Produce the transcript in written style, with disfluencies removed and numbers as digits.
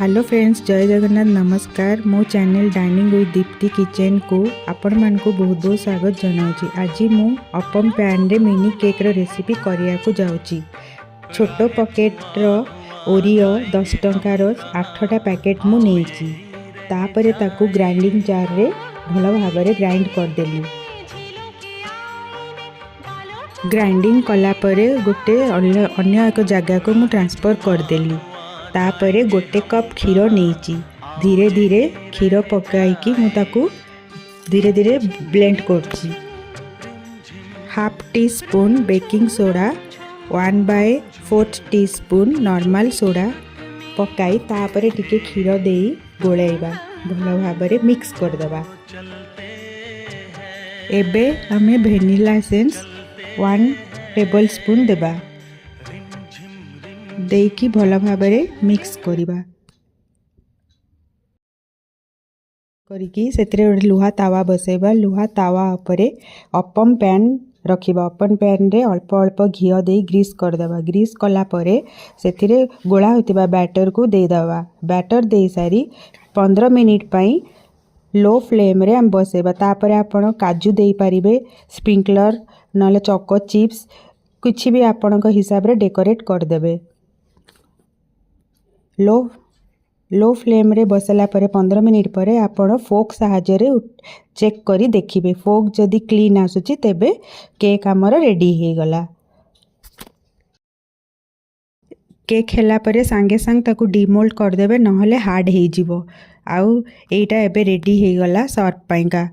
Hello friends, जय जगन्नाथ। नमस्कार। मो channel dining with Deepti kitchen को आपण मान को बहुत बहुत स्वागत जनाऊँगी। आज मु अपम पैन रे मिनी केक रो रेसिपी करिया को जाउची। छोटो पकेट रो ओरियो 10 टंकार 8टा पैकेट मु नेची। तापरे ताकू ग्राइंडिंग जार रे भल भाबरे ग्राइंड कर देली। ग्राइंडिंग कला परे गोटे अन्य एक जगह को मु ट्रांसफर कर देली। तापरे गोटे कप क्षीर नहीं धीरे धीरे क्षीर पकाई मुझे धीरे धीरे ब्लेंड कर। Half tea spoon baking soda 1/4 teaspoon normal soda पकाई तापरे टिके क्षीर दे गोलैबा भल भाबरे मिक्स करदबा। एबे हमें वेनिला एसेंस 1 टेबल स्पून देबा देकी भल भाबरे मिक्स करिबा। करिकी सेतरे लुहा तावा बसेबा। लुहा तावा उपरे अपम पैन रखिबा। अपम पैन रे अल्प अल्प घी दे ग्रीस करदबा। ग्रीस कला परे सेतिरे गोला होतिबा बैटर को दे दबा। बैटर दे सारी 15 मिनिट पई लो फ्लेम रे हम बसेबा। तापरे आपण काजू दे पारिबे, स्प्रिंकलर नले चोको चिप्स कुछ भी आपण हिसाब रे डेकोरेट कर देबे। लो फ्लेम रे बसला परे 15 मिनिट परे आपण फोक साहाଯ୍य रे चेक करी देखिबे। फोक जदी क्लीन आसुची तेबे केक हमर रेडी हे गला। केक हेला परे सांगे सांग ताकू डिमोल्ड कर देबे, नहले हार्ड हे जिवो। आउ एटा एबे रेडी हे गला सर्व पाइका।